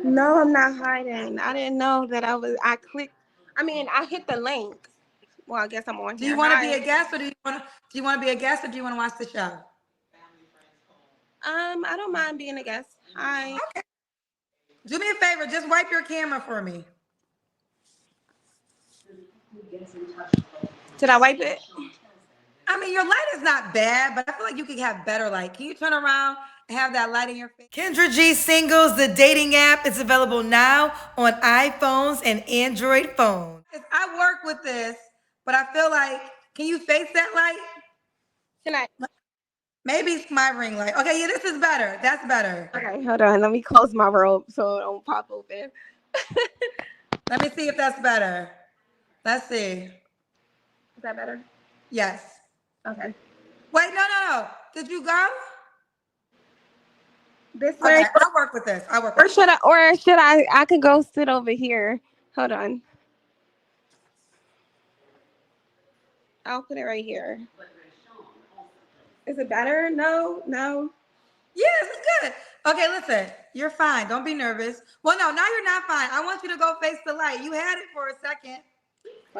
No, I'm not hiding. I didn't know that I clicked. I mean, I hit the link. Well, I guess I'm on Do you here. want to be Hi. a guest, or do you want to be a guest, or do you want to watch the show? I don't mind being a guest. Hi. Okay. Do me a favor. Just wipe your camera for me. Did I wipe it? I mean, your light is not bad, but I feel like you could have better light. Can you turn around and have that light in your face? Kendra G Singles, the dating app, is available now on iPhones and Android phones. I work with this, but I feel like, can you face that light? Can I? Maybe it's my ring light. Okay, yeah, this is better. That's better. Okay, hold on. Let me close my robe so it don't pop open. Let me see if that's better. Let's see. Is that better? Yes. Okay. Wait, no. Did you go? This Okay, way, I'll work with this. or should I? Or should I? I could go sit over here. Hold on. I'll put it right here. Is it better? No, no. Yes, it's good. Okay, listen. You're fine. Don't be nervous. Well, no, now you're not fine. I want you to go face the light. You had it for a second.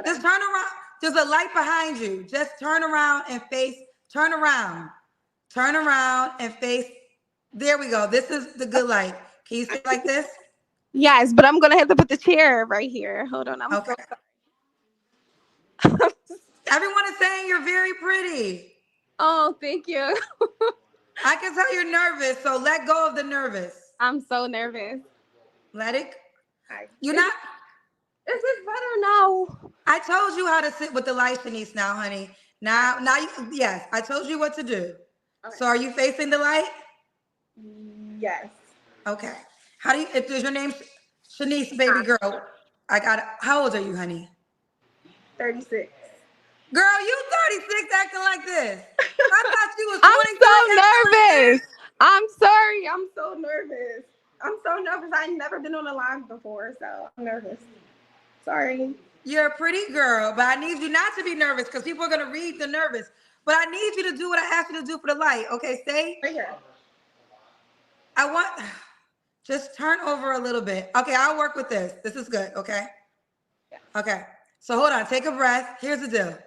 Just turn around. There's a light behind you. Just turn around and face. Turn around. Turn around and face. There we go. This is the good light. Can you sit like this? Yes, but I'm gonna have to put the chair right here. Hold on. I'm Okay. so sorry. Everyone is saying you're very pretty. Oh, thank you. I can tell you're nervous, so let go of the nervous. I'm so nervous. Let it. Hi. You're not. Is this better now? I told you how to sit with the light, Shanice. Now, honey. Now you. Yes, I told you what to do. Okay. So, are you facing the light? Yes. Okay. How do you? If there's your name, Shanice, baby girl. I got it. How old are you, honey? 36. Girl, you 36 acting like this. I thought you was 23 I'm so acting nervous. I'm sorry. I'm so nervous. I'm so nervous. I've never been on a live before, so I'm nervous. Sorry. You're a pretty girl, but I need you not to be nervous because people are going to read the nervous. But I need you to do what I asked you to do for the light. Okay, stay. Right here. I want, just turn over a little bit. Okay, I'll work with this. This is good, okay? Yeah. Okay, so hold on. Take a breath. Here's the deal.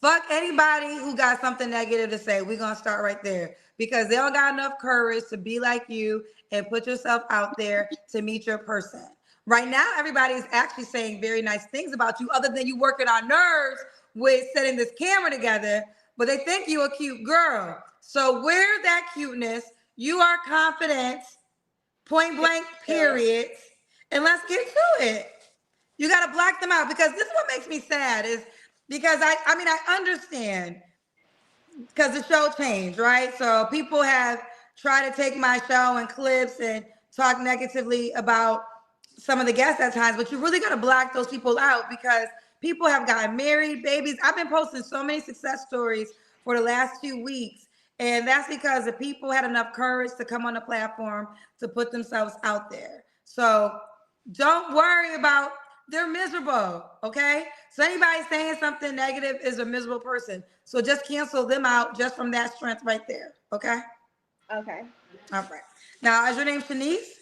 Fuck anybody who got something negative to say. We're going to start right there because they don't got enough courage to be like you and put yourself out there to meet your person. Right now, everybody is actually saying very nice things about you other than you working on nerves with setting this camera together, but they think you a cute girl. So wear that cuteness. You are confident, point blank, period. And let's get to it. You got to block them out because this is what makes me sad is because I mean, I understand because the show changed, right? So people have tried to take my show and clips and talk negatively about some of the guests at times, but you really got to block those people out because people have gotten married, babies. I've been posting so many success stories for the last 2 weeks. And that's because the people had enough courage to come on the platform to put themselves out there. So don't worry about they're miserable, okay? So anybody saying something negative is a miserable person. So just cancel them out just from that strength right there, okay? Okay. All right. Now, is your name Shanice?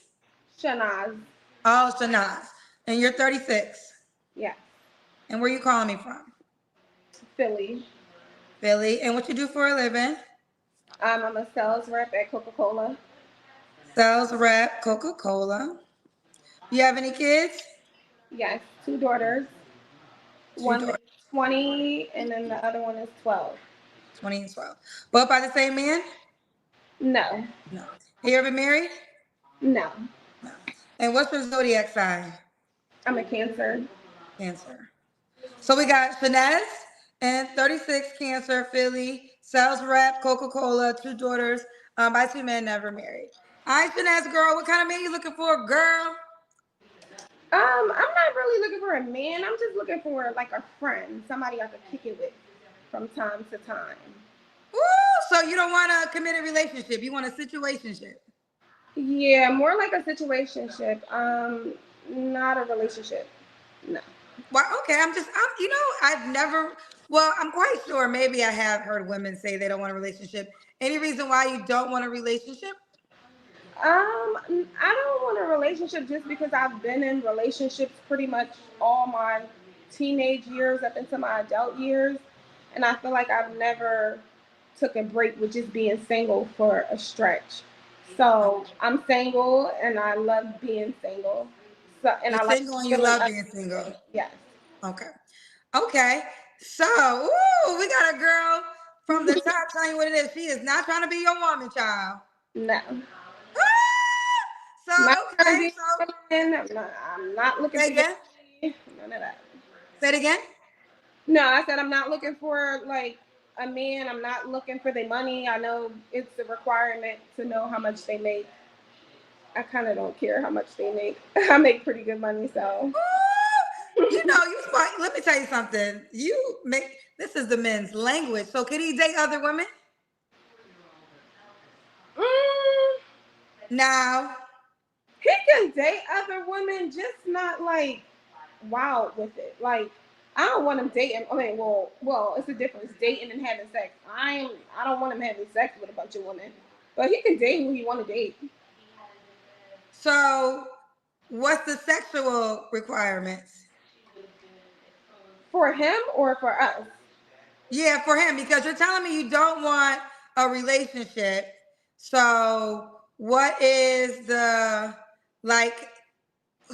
Shanaz. Oh, Shanaz. And you're 36. Yeah. And where you calling me from? Philly. Philly. And what you do for a living? I'm a sales rep at Coca-Cola. Sales rep, Coca-Cola. You have any kids? Yes, 2 daughters. Two One is daughters. 20, and then the other one is 12. 20 and 12. Both by the same man? No. No. Have you ever been married? No. No. And what's your zodiac sign? I'm a Cancer. Cancer. So we got Shanaz and 36 Cancer, Philly, sales rep, Coca-Cola, 2 daughters, by 2 men, never married. All right, Shanaz, girl, what kind of man you looking for, girl? I'm not really looking for a man. I'm just looking for like a friend, somebody I could kick it with from time to time. Ooh, so you don't want a committed relationship. You want a situationship. Yeah, more like a situationship. Not a relationship. No. Well, okay, I've never, well, I'm quite sure maybe I have heard women say they don't want a relationship. Any reason why you don't want a relationship? I don't want a relationship just because I've been in relationships pretty much all my teenage years up into my adult years, and I feel like I've never took a break with just being single for a stretch. So I'm single, and I love being single. So and You're I like single and you feeling love being single. unconditional. Yes. Okay. Okay. So, ooh, we got a girl from the top telling you what it is. She is not trying to be your woman, child. No. So, Not trying to okay. be So, I'm not looking say to get again. none of that. Say it again. No, I said I'm not looking for like a man. I'm not looking for the money. I know it's a requirement to know how much they make. I kind of don't care how much they make. I make pretty good money, so. You know, you smart. Let me tell you something. You make this is the men's language. So, can he date other women? Mm, Now, he can date other women, just not like wild with it. Like I don't want him dating. I mean, well, it's a difference dating and having sex. I don't want him having sex with a bunch of women, but he can date who he want to date. so what's the sexual requirements? For him or for us? Yeah, for him, because you're telling me you don't want a relationship. So, what is the like?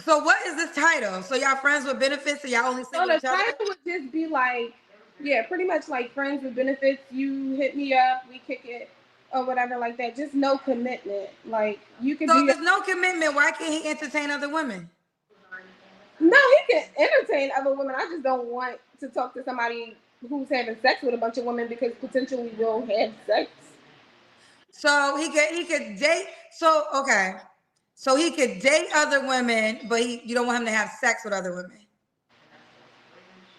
So, what is this title? So, y'all friends with benefits, or y'all only sleep So with the each other? title would just be like, yeah, pretty much like friends with benefits. You hit me up, we kick it, or whatever like that. Just no commitment. Like you could So, if be. there's no commitment, why can't he entertain other women? No, he can entertain other women. I just don't want to talk to somebody who's having sex with a bunch of women because potentially will have sex. So he could date. So okay, so he could date other women, but you don't want him to have sex with other women.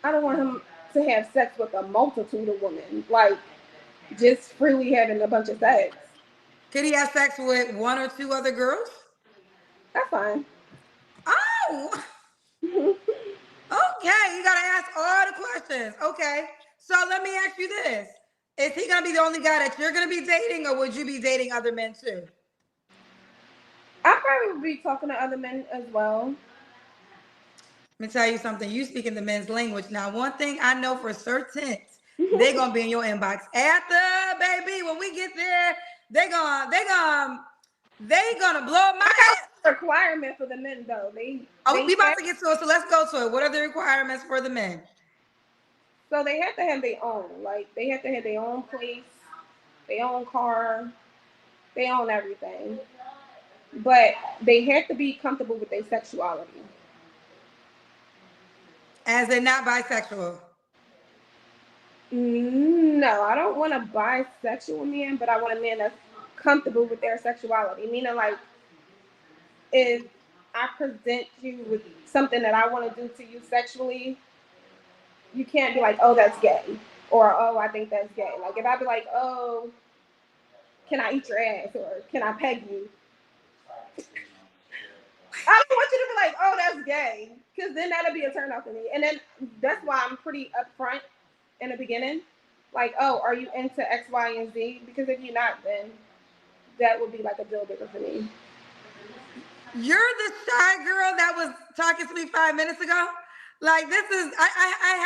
I don't want him to have sex with a multitude of women, like just freely having a bunch of sex. Could he have sex with one or two other girls? That's fine. Oh, okay. You gotta ask all the questions. Okay. So let me ask you this: is he gonna be the only guy that you're gonna be dating, or would you be dating other men too? I probably would be talking to other men as well. Let me tell you something. You speak in the men's language. Now, one thing I know for certain, they gonna be in your inbox after, baby. When we get there, they gonna blow my I head. got a requirement for the men though. Oh, They we about have, to get to it, so let's go to it. What are the requirements for the men? so they have to have their own. Like they have to have their own place, their own car, they own everything. But they have to be comfortable with their sexuality. As they're not bisexual. No, I don't want a bisexual man, but I want a man that's comfortable with their sexuality. Meaning, like, if I present you with something that I want to do to you sexually, you can't be like, oh, that's gay. Or, oh, I think that's gay. Like, if I be like, oh, can I eat your ass? Or can I peg you? I don't want you to be like, oh, that's gay. Because then that'll be a turn off to me. And then that's why I'm pretty upfront in the beginning. Like, oh, are you into X, Y, and Z? Because if you're not, then that would be like a deal breaker for me. You're the shy girl that was talking to me 5 minutes ago. Like this is I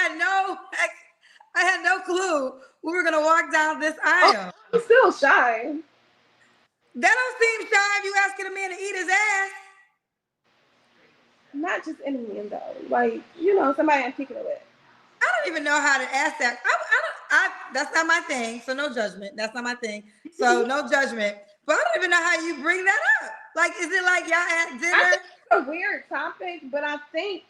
had no clue we were gonna walk down this Oh, aisle. I'm still shy. That don't seem shy if you asking a man to eat his ass. Not just any man though. Like, somebody I'm picking with. I don't even know how to ask that. That's not my thing. So no judgment. That's not my thing. So no judgment. But I don't even know how you bring that up. Like, is it like y'all at I dinner? think it's a weird topic, but I think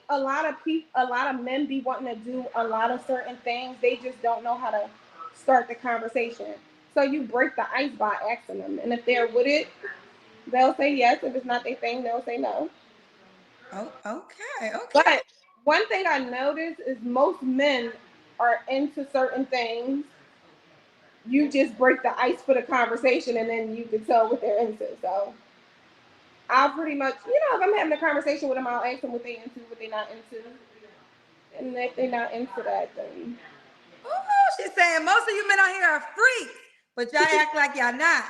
a lot of men be wanting to do a lot of certain things. They just don't know how to start the conversation. So you break the ice by asking them, and if they're with it, they'll say yes. If it's not their thing, they'll say no. Oh, okay, okay. But one thing I noticed is most men are into certain things. You just break the ice for the conversation, and then you can tell what they're into. So I'll pretty much, if I'm having a conversation with them, I'll ask them what they into, what they're not into, and if they're not into that, then Oh, she's saying most of you men out here are freaks, but y'all act like y'all not.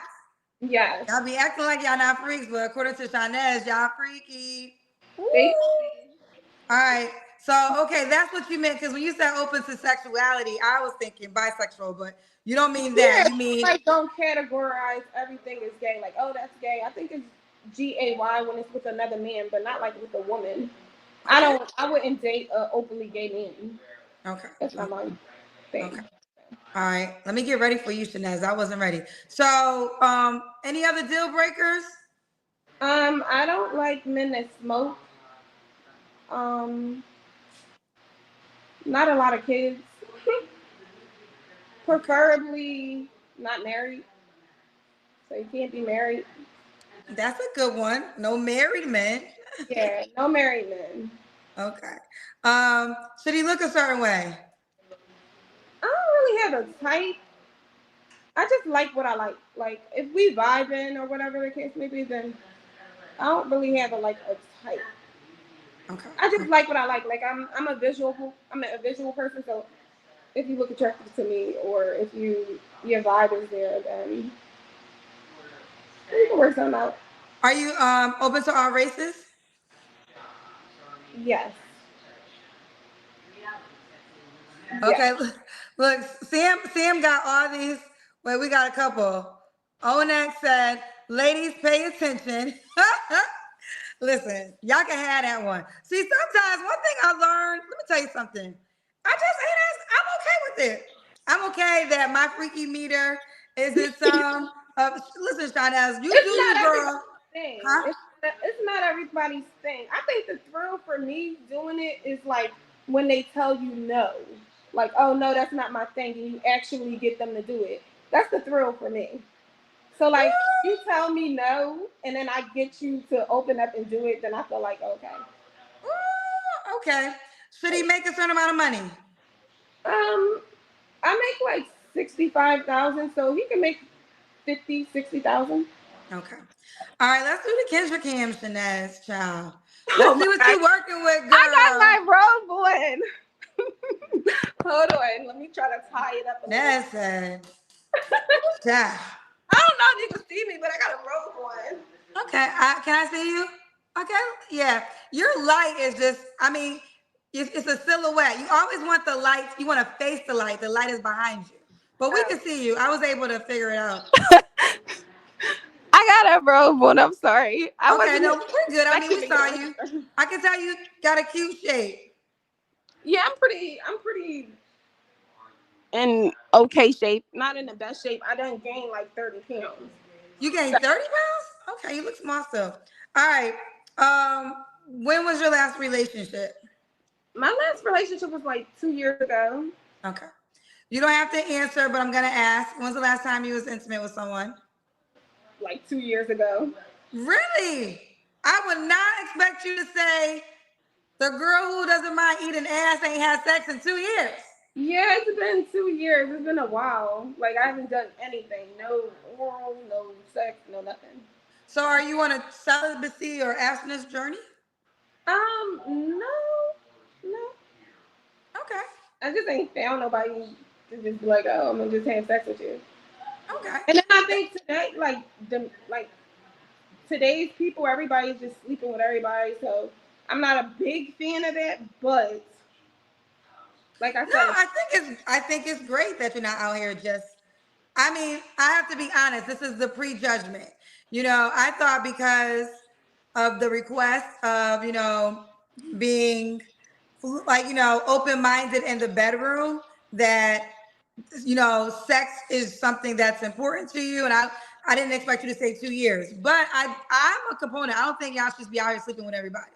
Yes. Y'all be acting like y'all not freaks, but according to Shanez, y'all freaky. Woo. They, All right. So, okay, that's what you meant. Because when you said open to sexuality, I was thinking bisexual, but you don't mean that. yeah, You mean, like don't categorize everything as gay. Like, oh, that's gay. I think it's gay when it's with another man, but not like with a woman. okay. I wouldn't date a openly gay man. Okay. That's not my Okay. thing. All right. Let me get ready for you, Shanez. I wasn't ready. So, any other deal breakers? I don't like men that smoke. Um, not a lot of kids. Preferably not married. So you can't be married. That's a good one. No married men. Yeah, no married men. Okay. Should he look a certain way? I don't really have a type. I just like what I like. Like if we vibing or whatever the case may be, then I don't really have a type. Okay. I just like what I like. Like I'm a visual person. So if you look attractive to me, or if your vibe is there, then we can work something out. Are you open to all races? Yes. Yes. Okay, look, Sam got all these. Wait, we got a couple. Onak said, "Ladies, pay attention." Listen, y'all can have that one. See, sometimes one thing I learned. Let me tell you something. I just ain't as I'm okay with it. I'm okay that my freaky meter is in some. Listen, Shonaz, you do It's you, not everybody's girl. thing. Huh? It's not everybody's thing. I think the thrill for me doing it is like when they tell you no. Like, oh no, that's not my thing, and you actually get them to do it. That's the thrill for me. So like you tell me no and then I get you to open up and do it, then I feel like okay. Ooh, okay. Should he make a certain amount of money? Um I make like 65,000, so he can make 50, 60,000. Okay. All right, let's do the Kendrick Cam, Shanaz, child. Oh Let's see my what god. you working with, girl. I got my robe on. Hold on, let me try to tie it up a little. That's child. I don't know if you can see me, but I got a robe on. Okay, can I see you? Okay, yeah. Your light is just, I mean, it's a silhouette. You always want the light, you want to face the light. The light is behind you. But we Oh. can see you. I was able to figure it out. I got a robe on. I'm sorry. I Okay, wasn't no, we're good. I mean, we expecting saw it. you. I can tell you got a cute shape. Yeah, I'm pretty in okay shape. Not in the best shape. I done gained like 30 pounds. You gained So 30 pounds? Okay, you look small still. All right. Um, when was your last relationship? my last relationship was like 2 years ago. Okay. You don't have to answer, but I'm gonna ask. When's the last time you was intimate with someone? Like 2 years ago. Really? I would not expect you to say the girl who doesn't mind eating ass ain't had sex in 2 years. Yeah, it's been 2 years. It's been a while. Like I haven't done anything. No oral, no sex, no nothing. So are you on a celibacy or abstinence journey? No, no. Okay. I just ain't found nobody to just be like, oh, I'm gonna just have sex with you. Okay. And then I think today, like today's people, everybody's just sleeping with everybody. So I'm not a big fan of that. But like I No, said, I think it's great that you're not out here just I mean, I have to be honest, this is the prejudgment. I thought because of the request of, being like, open-minded in the bedroom that sex is something that's important to you. And I didn't expect you to say 2 years, but I'm a component. I don't think y'all should be out here sleeping with everybody.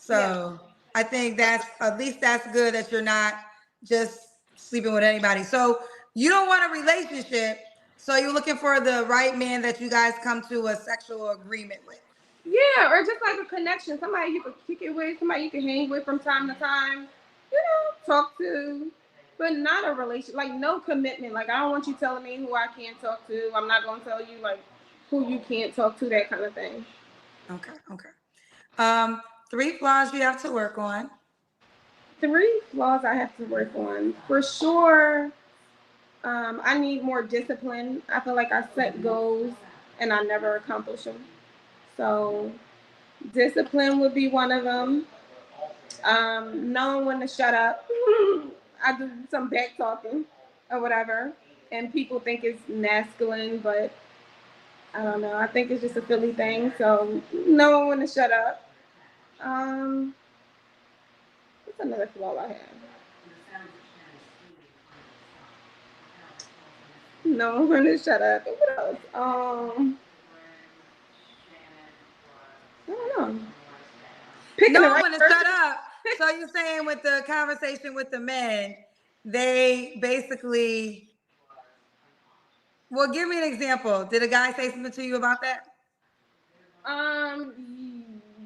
yeah, So I think that's at least that's good that you're not just sleeping with anybody. So you don't want a relationship. So you're looking for the right man that you guys come to a sexual agreement with. yeah, or just like a connection, somebody you can kick it with, somebody you can hang with from time to time, talk to, but not a relation. Like no commitment. Like I don't want you telling me who I can't talk to. I'm not gonna tell you like who you can't talk to. That kind of thing. Okay. Okay. Um, 3 flaws you have to work on. Three flaws I have to work on for sure. I need more discipline. I feel like I set goals and I never accomplish them. So discipline would be one of them. Knowing when to shut up. I do some back talking or whatever, and people think it's masculine, but I don't know. I think it's just a Philly thing. So knowing when to shut up. Um, what's another flaw I have? Knowing when to shut up. And what else? I don't know. Picking the No right one to person. shut up. So you're saying with the conversation with the men, they basically, well, give me an example. Did a guy say something to you about that?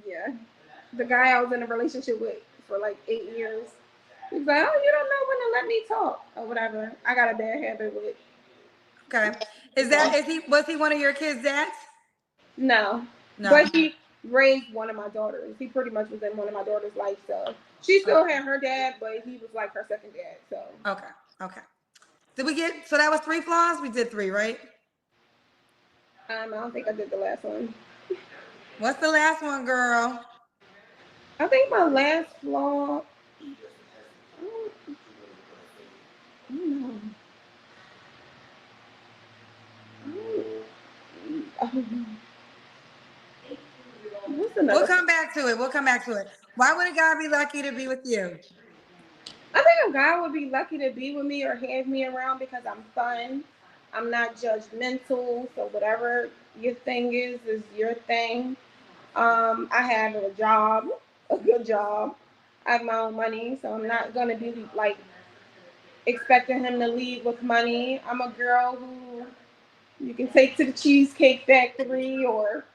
Yeah. The guy I was in a relationship with for like 8 years. He's like, oh, you don't know when to let me talk or whatever. I got a bad habit with Okay. talk. Was he one of your kids' dads? No, No. but he raised one of my daughters. He pretty much was in one of my daughter's life. So she still Okay. had her dad, but he was like her second dad. So Okay. Okay. Did we get, so that was three flaws? We did three, right? I don't think I did the last one. What's the last one, girl? I think my last flaw. I don't know. I don't know. What's We'll another? come back to it. We'll come back to it. Why would a guy be lucky to be with you? I think a guy would be lucky to be with me or have me around because I'm fun. I'm not judgmental. So whatever your thing is your thing. I have a job, a good job. I have my own money, so I'm not gonna be like expecting him to leave with money. I'm a girl who you can take to the Cheesecake Factory or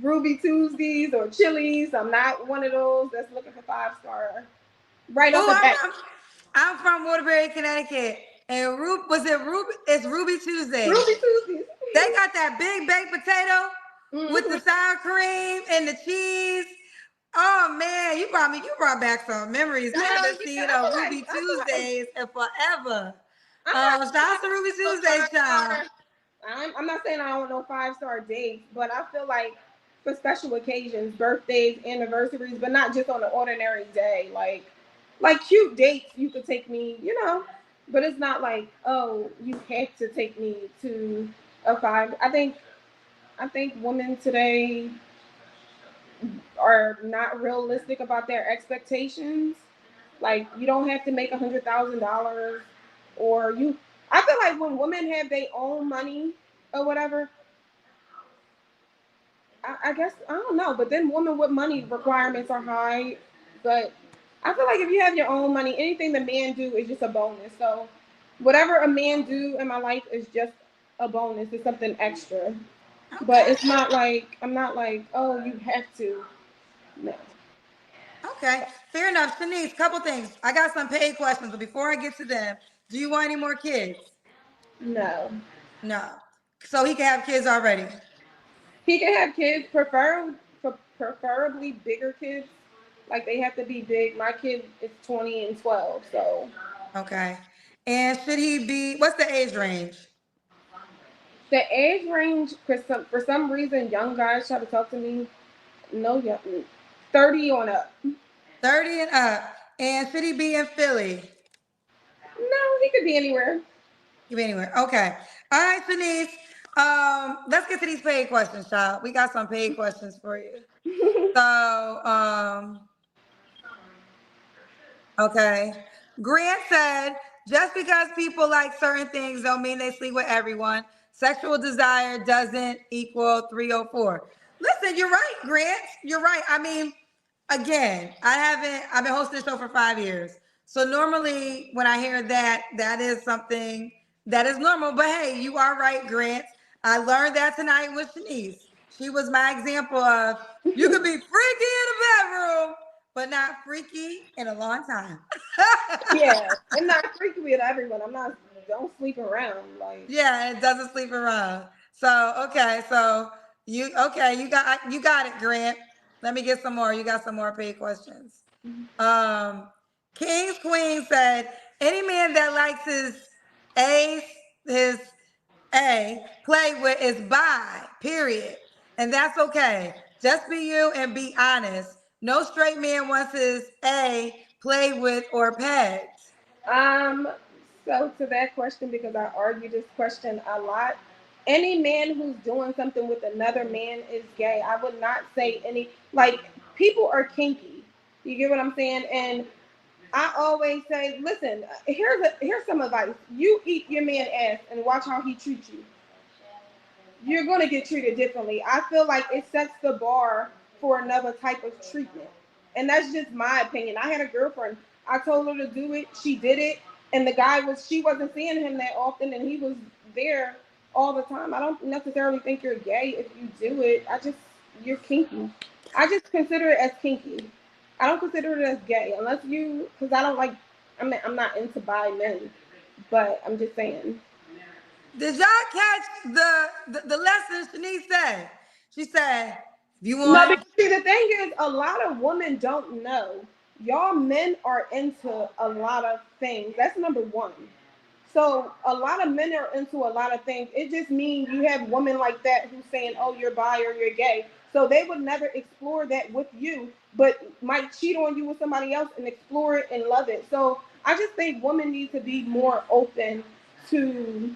Ruby Tuesdays or Chili's. I'm not one of those that's looking for 5 star right off Oh, the bat. I'm from Waterbury, Connecticut. And was it Ruby? It's Ruby Tuesday. Ruby Tuesdays. They got that big baked potato with the Mm-hmm. sour cream and the cheese. Oh man, you brought back some memories. I Hell haven't yeah, seen a Ruby I feel like Tuesdays in forever. I'm not Shout out to Ruby no Tuesday, 5 star. child. I'm not saying I don't know 5 star dates, but I feel like for special occasions, birthdays, anniversaries, but not just on an ordinary day. Like cute dates, you could take me, but it's not like, oh, you have to take me to a five. I think women today are not realistic about their expectations. Like you don't have to make $100,000, or you. I feel like when women have their own money or whatever, I guess I don't know. But then women with money requirements are high. But I feel like if you have your own money, anything the man do is just a bonus. So whatever a man do in my life is just a bonus. It's something extra. But Okay. it's not like I'm not like, oh, you have to. No. Okay. Fair enough. Shanice, couple things. I got some paid questions, but before I get to them, do you want any more kids? No. No. So he can have kids already. He can have kids, preferably bigger kids. Like they have to be big. My kid is 20 and 12, so Okay. And should he be, what's the age range? the age range for some reason young guys try to talk to me. No, young, 30 on up. 30 and up. And should he be in Philly? No, he could be anywhere. Could be anywhere. Okay. All right, Shanice. Let's get to these paid questions, child. We got some paid questions for you. So, okay. Grant said, just because people like certain things don't mean they sleep with everyone. Sexual desire doesn't equal 304. Listen, you're right, Grant. You're right. I mean, again, I've been hosting the show for 5 years. So normally when I hear that, that is something that is normal. But hey, you are right, Grant. I learned that tonight with Shanice. She was my example of you could be freaky in the bedroom, but not freaky in a long time. Yeah, I'm not freaking with everyone. I'm not. Don't sleep around. Like Yeah, it doesn't sleep around. So okay, so you got it, Grant. Let me get some more. You got some more paid questions. Um, King's Queen said, any man that likes his ace, his A, play with is bi, period. And that's okay. Just be you and be honest. No straight man wants his A played with or pegged. Um, so to that question, because I argue this question a lot, any man who's doing something with another man is gay. I would not say any, like, people are kinky. You get what I'm saying? And I always say, listen, here's some advice. You eat your man ass and watch how he treats you. You're going to get treated differently. I feel like it sets the bar for another type of treatment. And that's just my opinion. I had a girlfriend. I told her to do it. She did it. And the guy she wasn't seeing him that often and he was there all the time. I don't necessarily think you're gay if you do it. You're kinky. I just consider it as kinky. I don't consider it as gay unless because I don't like, I'm not into bi men. But I'm just saying. Did y'all catch the lesson Shanice said? She said, if you No, want, because see, the thing is, a lot of women don't know. Y'all men are into a lot of things. That's number one. So a lot of men are into a lot of things. It just means you have women like that who's saying, "Oh, you're bi or you're gay." So they would never explore that with you, but might cheat on you with somebody else and explore it and love it. So I just think women need to be more open to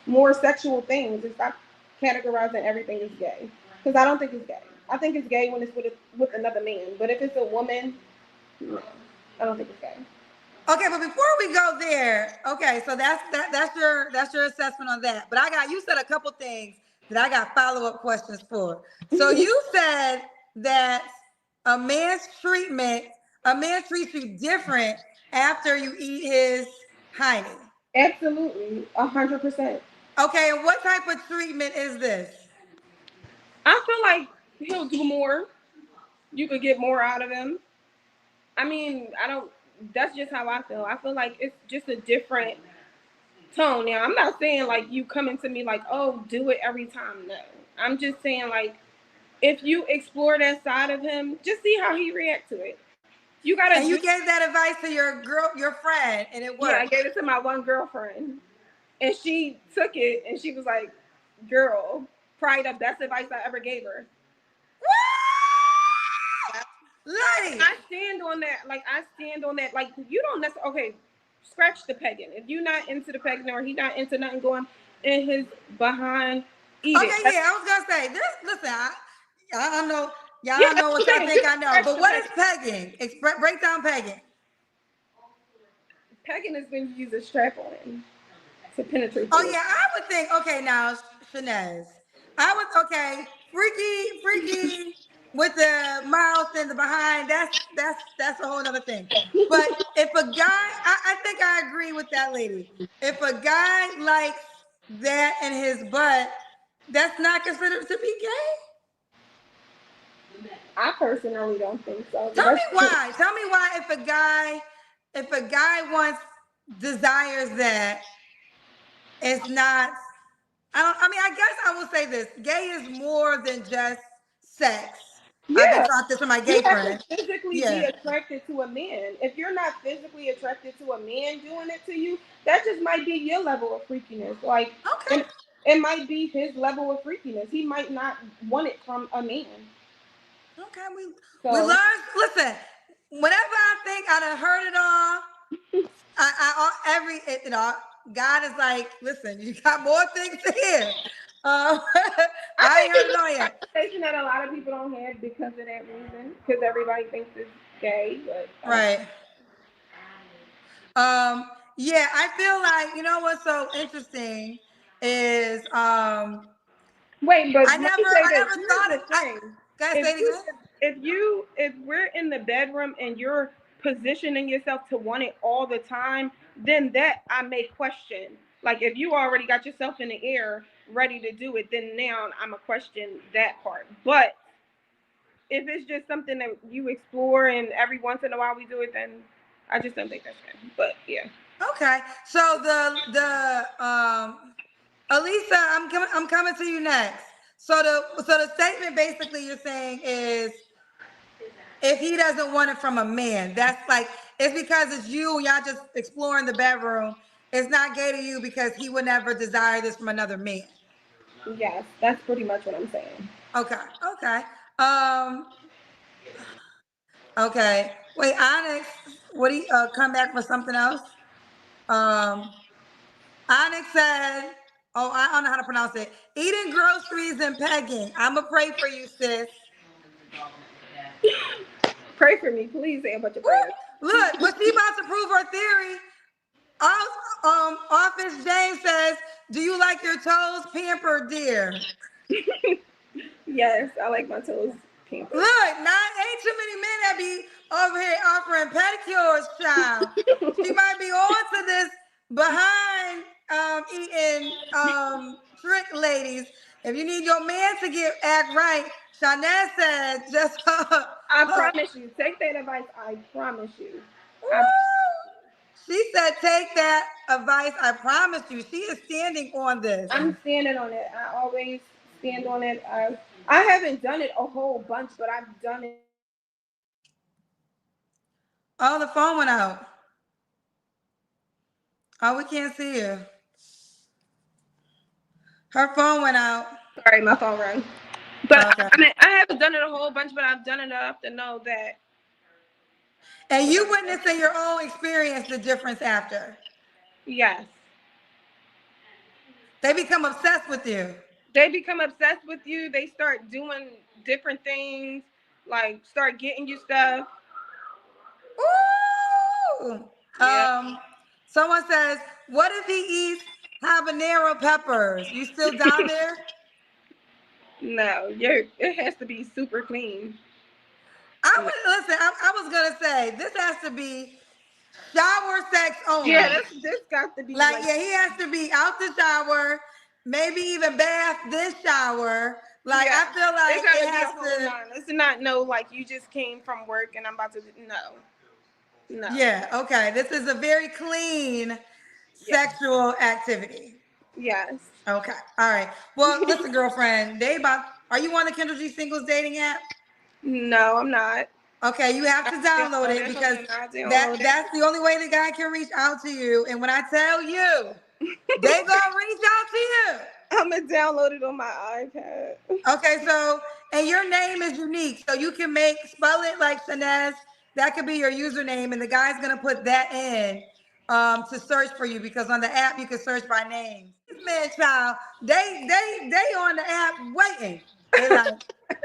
more sexual things and stop categorizing everything as gay. Because I don't think it's gay. I think it's gay when it's with another man. But if it's a woman, no, I don't think it's gay. okay, but before we go there, okay, so that's your assessment on that. But you said a couple things that I got follow-up questions for. So you said that a man's treatment, a man treats you different after you eat his hiney. Absolutely, 100%. Okay, and what type of treatment is this? I feel like he'll do more. You could get more out of him. I mean, I don't. That's just how I feel. I feel like it's just a different tone. Now, I'm not saying like you coming to me like, oh, do it every time. No, I'm just saying like if you explore that side of him, just see how he react to it. You gotta And do. you gave that advice to your friend, and it Yeah, I worked. gave it to my one girlfriend, and she took it, and she was like, "Girl, probably the best advice I ever gave her." Lady. I stand on that. Like I stand on that. Like you don't necessarily. Okay, scratch the pegging. If you're not into the pegging or he not into nothing going in his behind, eat it. Okay, yeah, I was gonna say this. Listen, I know Yeah, y'all that's know what what I'm y'all saying. think Just I know, scratch but the what is pegging. pegging? Break down pegging. Pegging is when you use a strap on to penetrate Oh through it. yeah, I would think. Okay, now Shanez, I would okay, freaky with the mouth and the behind. That's a whole other thing. But if a guy, I think I agree with that lady. If a guy likes that in his butt, that's not considered to be gay. I personally don't think so, but Tell me that's why. Tell me why if a guy wants desires that it's not I mean I guess I will say this. Gay is more than just sex. I've been yeah. taught this from my You gay have to friend. physically be Yeah. attracted to a man. If you're not physically attracted to a man doing it to you, that just might be your level of freakiness. Like, Okay. and it might be his level of freakiness. He might not want it from a man. Okay. We So learned listen, whenever I think I done heard it all, God is like, listen, you got more things to hear. Uh, I I think ain't heard it it's all a yet. conversation that a lot of people don't have because of that reason. Because everybody thinks it's gay, but Right. Um, yeah, I feel like what's so interesting is wait, but I let never me say I this. never Here's thought the it. thing. Guys If say it you again. if we're in the bedroom and you're positioning yourself to want it all the time, then that I may question. Like if you already got yourself in the air ready to do it, then now I'm a question that part. But if it's just something that you explore and every once in a while we do it, then I just don't think that's good. But yeah. Okay, so the Elisa, I'm coming to you next. So the statement basically you're saying is if he doesn't want it from a man, that's like it's because it's you. Y'all just exploring the bedroom. it's not gay to you because he would never desire this from another man. Yes, that's pretty much what I'm saying. Okay, okay. Um, okay. Wait, Onyx, what do you come back for something else? Um, Onyx said, oh, I don't know how to pronounce it. Eating groceries and pegging. I'ma pray for you, sis. Pray for me, please. Say a bunch of prayers. Woo! Look, but she about to prove her theory. Office James says, "Do you like your toes pampered, dear?" Yes, I like my toes pampered. Look, not ain't too many men that be over here offering pedicures, child. She might be on to this behind eating trick ladies. If you need your man to get act right, Shanette said just I promise you. Take that advice. I promise you. I, Woo! She said, take that advice. I promise you. She is standing on this. I'm standing on it. I always stand on it. I haven't done it a whole bunch, but I've done it. Oh, the phone went out. Oh, we can't see her. Her phone went out. Sorry, my phone rang. But Okay. I mean, I haven't done it a whole bunch, but I've done it enough to know that. And you witnessed in your own experience the difference after. Yes, They become obsessed with you. they become obsessed with you. They start doing different things, like start getting you stuff. Ooh. Yeah. Someone says, what if he eats habanero peppers? You still down there? No, it has to be super clean. I No. would listen, I was gonna say this has to be shower sex Yeah, only. this got to be Like, like yeah, he has to be out the shower, maybe even bath, then shower. Like, yeah. I feel It like got it to be a has whole to, nine. It's not no like you just came from work and I'm about to no, no. yeah, okay. This is a very clean Yeah. sexual activity. Yes. Okay, all right. Well, listen, girlfriend, are you on the Kendall G Singles dating app? No, I'm not. Okay, you have I to download download it it. because Hold on, I download that's the only way the guy can reach out to you. And when I tell you, they it. gonna reach out to you. I'm gonna download it on my iPad. Okay, so and your name is unique, so you can spell it like Shanez. That could be your username, and the guy's gonna put that in to search for you because on the app you can search by name. This man, child, they on the app waiting. They like,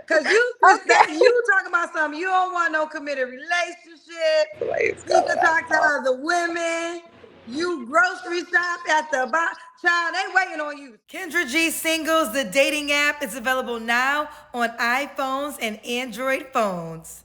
cause Okay. you talking about something you don't want no committed relationship. Please He go could talk to other women. You grocery shop at the bar. Child, they waiting on you. Kendra G Singles, the dating app, is available now on iPhones and Android phones.